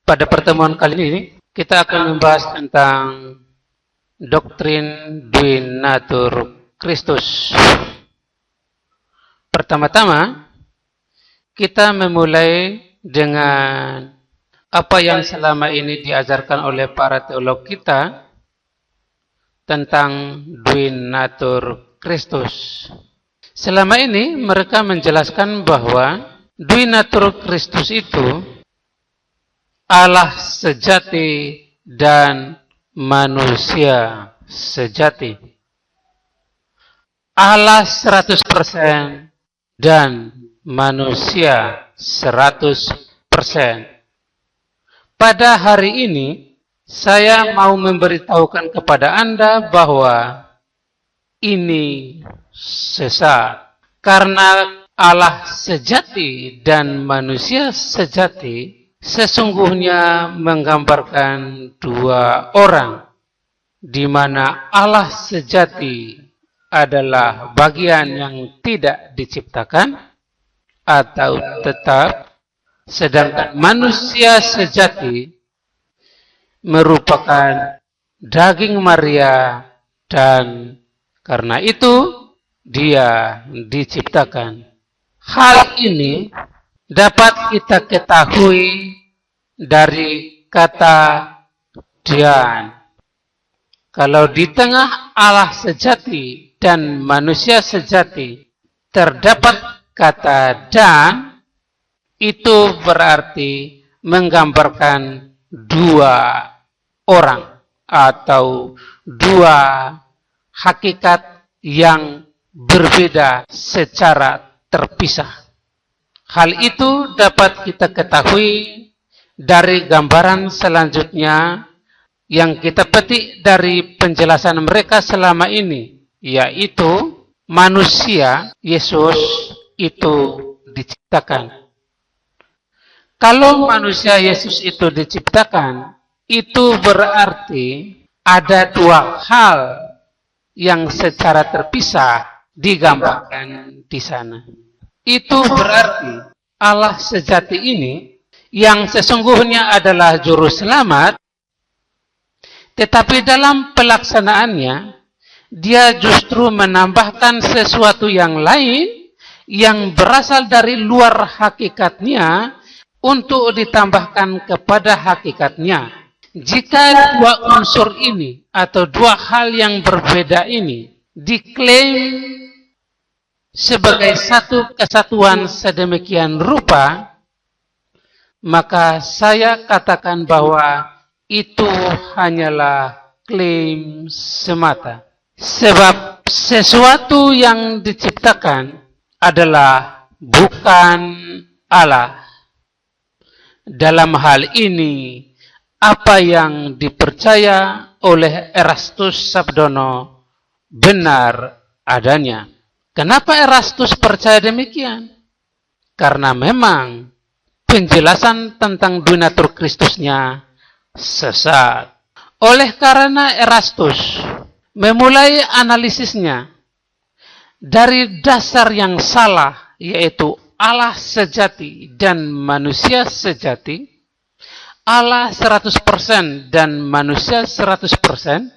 Pada pertemuan kali ini, kita akan membahas tentang doktrin Duinatur Kristus. Pertama-tama, kita memulai dengan apa yang selama ini diajarkan oleh para teolog kita tentang Duinatur Kristus. Selama ini mereka menjelaskan bahwa Duinatur Kristus itu Allah sejati dan manusia sejati. Allah 100% dan manusia 100%. Pada hari ini, saya mau memberitahukan kepada Anda bahwa ini sesat. Karena Allah sejati dan manusia sejati sesungguhnya menggambarkan dua orang, di mana Allah sejati adalah bagian yang tidak diciptakan atau tetap, sedangkan manusia sejati merupakan daging Maria dan karena itu dia diciptakan. Hal ini dapat kita ketahui dari kata dan. Kalau di tengah Allah sejati dan manusia sejati terdapat kata dan, itu berarti menggambarkan dua orang atau dua hakikat yang berbeda secara terpisah. Hal itu dapat kita ketahui dari gambaran selanjutnya yang kita petik dari penjelasan mereka selama ini, yaitu manusia Yesus itu diciptakan. Kalau manusia Yesus itu diciptakan, itu berarti ada dua hal yang secara terpisah digambarkan di sana. Itu berarti Allah sejati ini yang sesungguhnya adalah juru selamat, tetapi dalam pelaksanaannya dia justru menambahkan sesuatu yang lain yang berasal dari luar hakikatnya untuk ditambahkan kepada hakikatnya. Jika dua unsur ini atau dua hal yang berbeda ini diklaim sebagai satu kesatuan sedemikian rupa, maka saya katakan bahwa itu hanyalah klaim semata. Sebab sesuatu yang diciptakan adalah bukan Allah. Dalam hal ini, apa yang dipercaya oleh Erastus Sabdono benar adanya. Kenapa Erastus percaya demikian? Karena memang penjelasan tentang Duinatur Kristusnya sesat. Oleh karena Erastus memulai analisisnya dari dasar yang salah, yaitu Allah sejati dan manusia sejati, Allah 100% dan manusia 100%,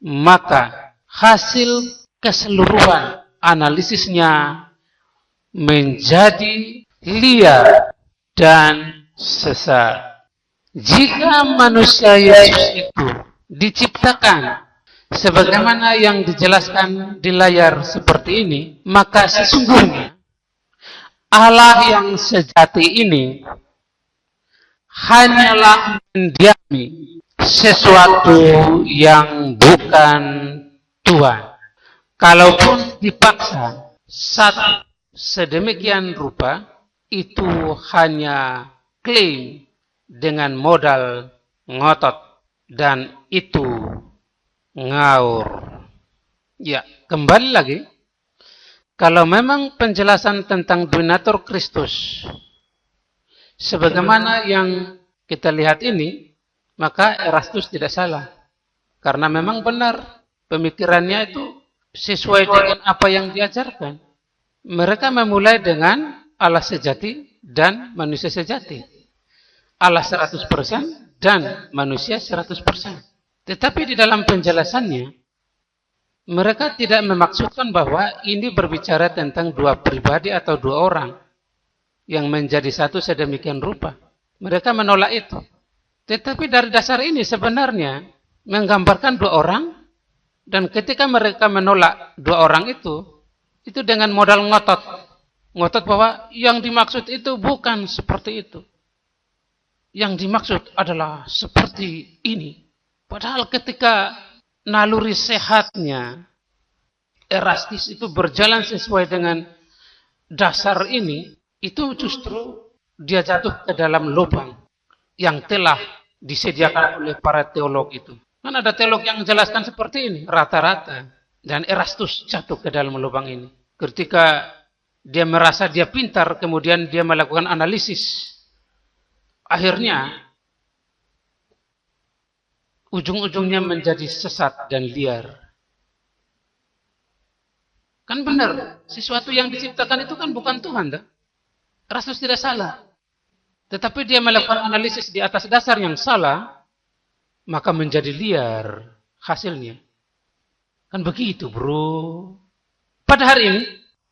maka hasil keseluruhan analisisnya menjadi liar dan sesat. Jika manusia Yesus itu diciptakan sebagaimana yang dijelaskan di layar seperti ini, maka sesungguhnya Allah yang sejati ini hanyalah mendiami sesuatu yang bukan Tuhan. Kalaupun dipaksa satu sedemikian rupa, itu hanya klaim dengan modal ngotot dan itu ngawur. Ya, kembali lagi. Kalau memang penjelasan tentang Duinatur Kristus sebagaimana yang kita lihat ini, maka Erastus tidak salah. Karena memang benar pemikirannya itu sesuai dengan apa yang diajarkan. Mereka memulai dengan Allah sejati dan manusia sejati. Allah 100% dan manusia 100%. Tetapi di dalam penjelasannya, mereka tidak memaksudkan bahwa ini berbicara tentang dua pribadi atau dua orang yang menjadi satu sedemikian rupa. Mereka menolak itu. Tetapi dari dasar ini sebenarnya menggambarkan dua orang, dan ketika mereka menolak dua orang itu dengan modal ngotot. Ngotot bahwa yang dimaksud itu bukan seperti itu. Yang dimaksud adalah seperti ini. Padahal ketika naluri sehatnya Erastus itu berjalan sesuai dengan dasar ini, itu justru dia jatuh ke dalam lubang yang telah disediakan oleh para teolog itu. Kan ada teolog yang menjelaskan seperti ini, rata-rata. Dan Erastus jatuh ke dalam lubang ini. Ketika dia merasa dia pintar, kemudian dia melakukan analisis. Akhirnya, ujung-ujungnya menjadi sesat dan liar. Kan benar, sesuatu yang diciptakan itu kan bukan Tuhan. Tak? Erastus tidak salah. Tetapi dia melakukan analisis di atas dasar yang salah, maka menjadi liar hasilnya. Kan begitu, bro. Pada hari ini,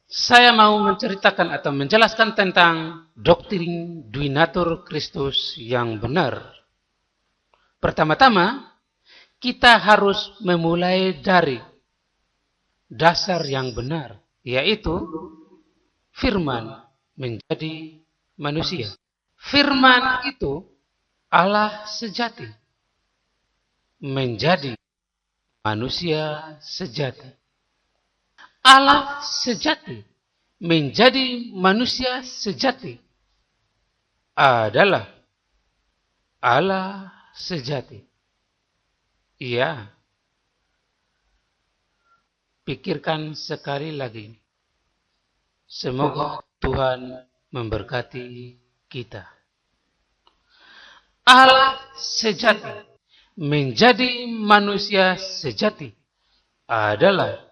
saya mau menceritakan atau menjelaskan tentang doktrin Duinatur Kristus yang benar. Pertama-tama, kita harus memulai dari dasar yang benar, yaitu firman menjadi manusia. Firman itu Allah sejati menjadi manusia sejati. Allah sejati menjadi manusia sejati adalah Allah sejati. Iya. Pikirkan sekali lagi. Semoga Tuhan memberkati kita. Allah sejati menjadi manusia sejati adalah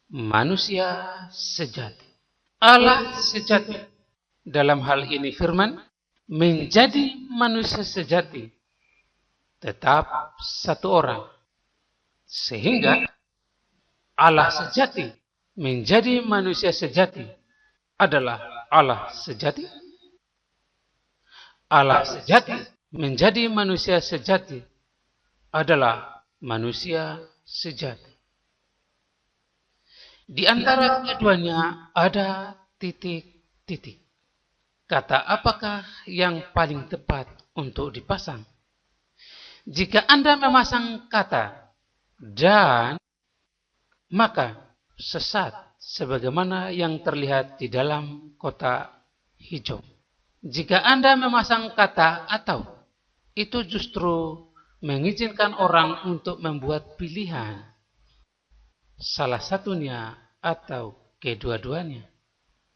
manusia sejati. Allah sejati dalam hal ini firman menjadi manusia sejati tetap satu orang. Sehingga Allah sejati menjadi manusia sejati adalah Allah sejati. Allah sejati menjadi manusia sejati adalah manusia sejati. Di antara keduanya ada titik-titik. Kata apakah yang paling tepat untuk dipasang? Jika Anda memasang kata dan, maka sesat sebagaimana yang terlihat di dalam kotak hijau. Jika Anda memasang kata atau, itu justru mengizinkan orang untuk membuat pilihan. Salah satunya atau kedua-duanya.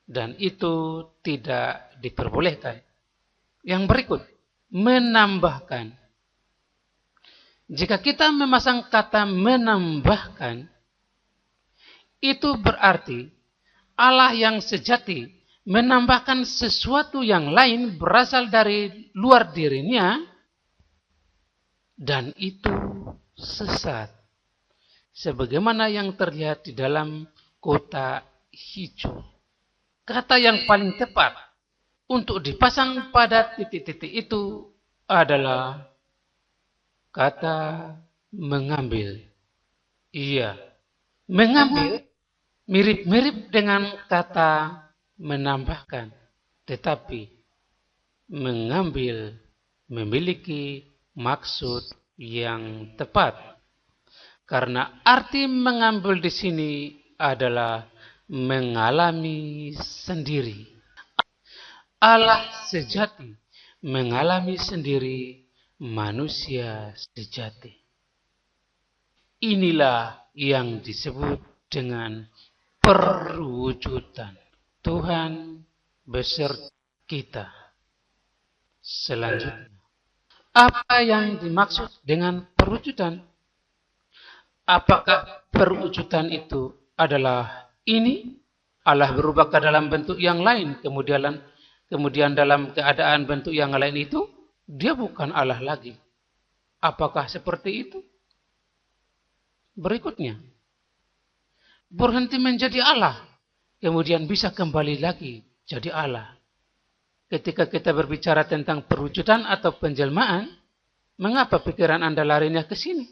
Dan itu tidak diperbolehkan. Yang berikut, menambahkan. Jika kita memasang kata menambahkan, itu berarti Allah yang sejati menambahkan sesuatu yang lain berasal dari luar dirinya, dan itu sesat. Sebagaimana yang terlihat di dalam kotak hijau. Kata yang paling tepat untuk dipasang pada titik-titik itu adalah kata mengambil. Iya, mengambil mirip-mirip dengan kata menambahkan. Tetapi mengambil memiliki maksud yang tepat. Karena arti mengambil di sini adalah mengalami sendiri. Allah sejati mengalami sendiri manusia sejati. Inilah yang disebut dengan perwujudan. Tuhan beserta kita. Selanjutnya, apa yang dimaksud dengan perwujudan? Apakah perwujudan itu adalah ini? Allah berubah ke dalam bentuk yang lain, kemudian dalam keadaan bentuk yang lain itu? dia bukan Allah lagi. Apakah seperti itu? Berikutnya, berhenti menjadi Allah, kemudian bisa kembali lagi jadi Allah. Ketika kita berbicara tentang perwujudan atau penjelmaan, mengapa pikiran Anda larinya ke sini?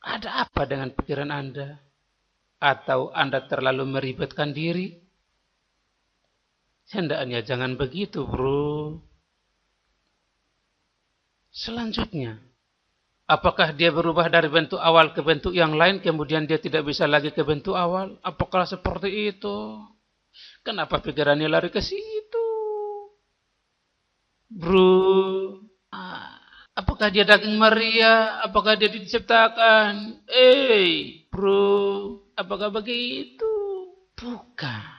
Ada apa dengan pikiran Anda? Atau Anda terlalu meribetkan diri? Hendaknya jangan begitu, bro. Selanjutnya, apakah dia berubah dari bentuk awal ke bentuk yang lain, kemudian dia tidak bisa lagi ke bentuk awal? Apakah seperti itu? Kenapa pikirannya lari ke situ? Bro, apakah dia daging Maria? Apakah dia diciptakan? Bro, apakah begitu? Bukan.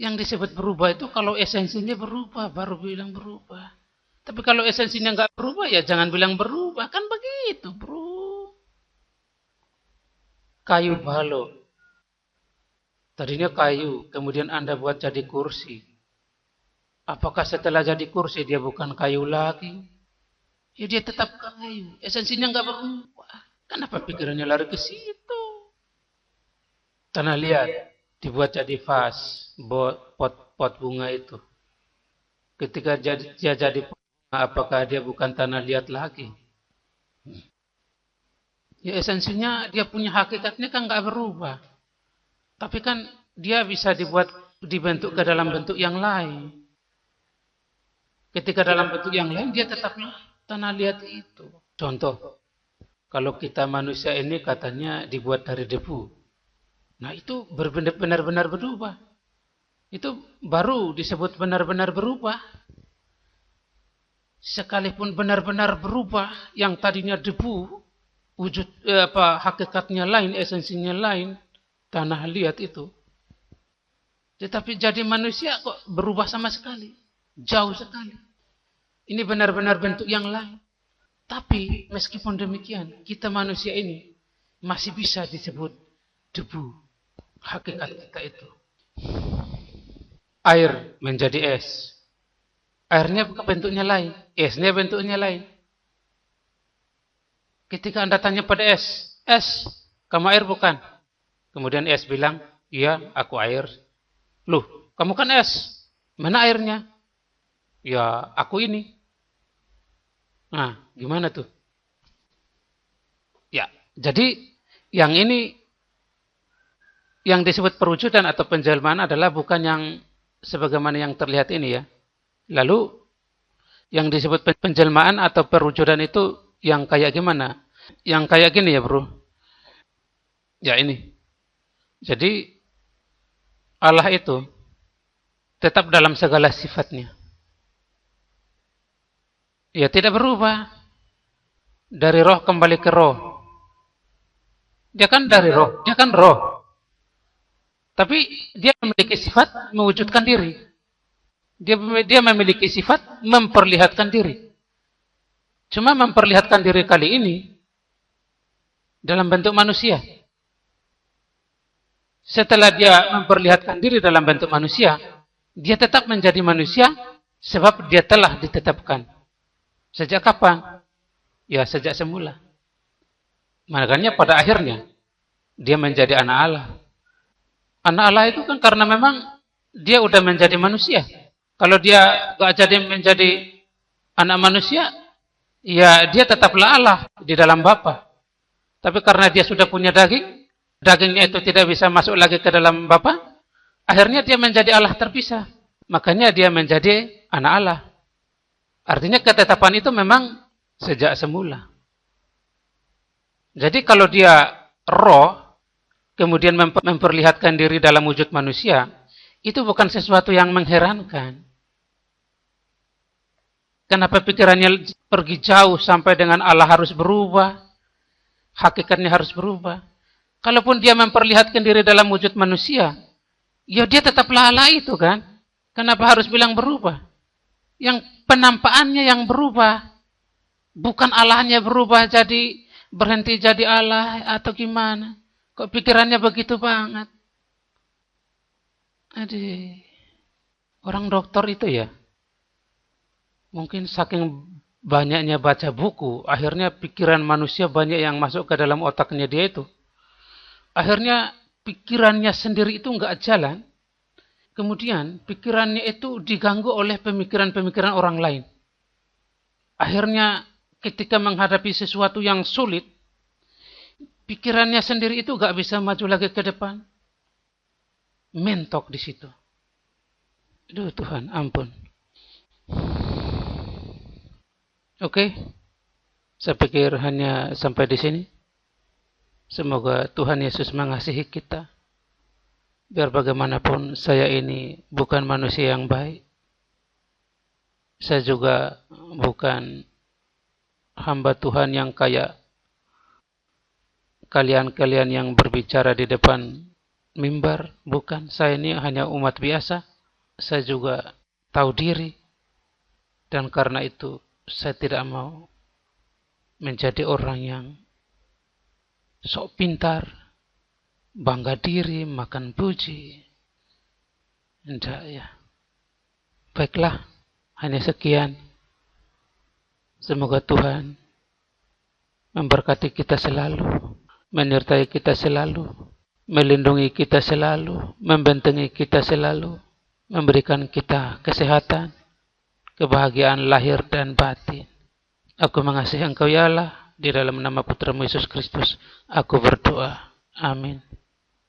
Yang disebut berubah itu kalau esensinya berubah, baru bilang berubah. Tapi kalau esensinya nggak berubah, ya jangan bilang berubah. Kan begitu, bro. Kayu balok. Tadinya kayu, kemudian Anda buat jadi kursi. Apakah setelah jadi kursi dia bukan kayu lagi? Ya dia tetap kayu. Esensinya nggak berubah. Kenapa pikirannya lari ke situ? Tanah liat dibuat jadi vas, pot bunga itu. Ketika dia jadi bunga, apakah dia bukan tanah liat lagi? Ya esensinya dia punya hakikatnya kan nggak berubah. Tapi kan dia bisa dibentuk ke dalam bentuk yang lain. Ketika dalam bentuk yang lain dia tetaplah tanah liat itu. Contoh, kalau kita manusia ini katanya dibuat dari debu. Nah itu benar-benar berubah. Itu baru disebut benar-benar berubah. Sekalipun benar-benar berubah, yang tadinya debu, hakikatnya lain, esensinya lain, tanah liat itu. Tetapi jadi manusia kok berubah sama sekali. Jauh sekali. Ini benar-benar bentuk yang lain. Tapi meskipun demikian, kita manusia ini masih bisa disebut debu. Hakikat kita itu. Air menjadi es. Airnya bentuknya lain. Esnya bentuknya lain. Ketika Anda tanya pada es, kamu air bukan? Kemudian es bilang, iya, aku air. Loh, kamu kan es. Mana airnya? Ya, aku ini. Nah, gimana tuh? Ya, jadi yang ini yang disebut perwujudan atau penjelmaan adalah bukan yang sebagaimana yang terlihat ini ya. Lalu yang disebut penjelmaan atau perwujudan itu yang kayak gimana? Yang kayak gini ya, bro. Ya ini. Jadi Allah itu tetap dalam segala sifatnya. Ya tidak berubah. Dari roh kembali ke roh. Dia kan dari roh, dia kan roh. Tapi dia memiliki sifat mewujudkan diri. Dia memiliki sifat memperlihatkan diri. Cuma memperlihatkan diri kali ini dalam bentuk manusia. Setelah dia memperlihatkan diri dalam bentuk manusia, dia tetap menjadi manusia sebab dia telah ditetapkan. Sejak kapan? Ya sejak semula. Makanya pada akhirnya dia menjadi anak Allah. Anak Allah itu kan karena memang dia udah menjadi manusia. Kalau dia gak jadi menjadi anak manusia, ya dia tetaplah Allah di dalam Bapa. Tapi karena dia sudah punya daging, dagingnya itu tidak bisa masuk lagi ke dalam Bapa, akhirnya dia menjadi Allah terpisah. Makanya dia menjadi anak Allah. Artinya ketetapan itu memang sejak semula. Jadi kalau dia roh, kemudian memperlihatkan diri dalam wujud manusia, itu bukan sesuatu yang mengherankan. Kenapa pikirannya pergi jauh sampai dengan Allah harus berubah, hakikatnya harus berubah. Kalaupun dia memperlihatkan diri dalam wujud manusia, ya dia tetaplah Allah itu kan. Kenapa harus bilang berubah? Yang penampakannya yang berubah, bukan Allahnya berubah jadi berhenti jadi Allah atau gimana. Kok pikirannya begitu banget? Aduh. Orang dokter itu ya. Mungkin saking banyaknya baca buku, akhirnya pikiran manusia banyak yang masuk ke dalam otaknya dia itu. Akhirnya pikirannya sendiri itu nggak jalan. Kemudian pikirannya itu diganggu oleh pemikiran-pemikiran orang lain. Akhirnya ketika menghadapi sesuatu yang sulit, pikirannya sendiri itu nggak bisa maju lagi ke depan. Mentok di situ. Aduh Tuhan, ampun. Oke, saya pikir hanya sampai di sini. Semoga Tuhan Yesus mengasihi kita. Biar bagaimanapun saya ini bukan manusia yang baik. Saya juga bukan hamba Tuhan yang kayak kalian-kalian yang berbicara di depan mimbar. Bukan, saya ini hanya umat biasa. Saya juga tahu diri. Dan karena itu saya tidak mau menjadi orang yang sok pintar, bangga diri, makan puji. Tidak ya. Baiklah, hanya sekian. Semoga Tuhan memberkati kita selalu, menyertai kita selalu, melindungi kita selalu, membentengi kita selalu, memberikan kita kesehatan, kebahagiaan lahir dan batin. Aku mengasihi Engkau ya Allah, di dalam nama Putramu Yesus Kristus, aku berdoa. Amin.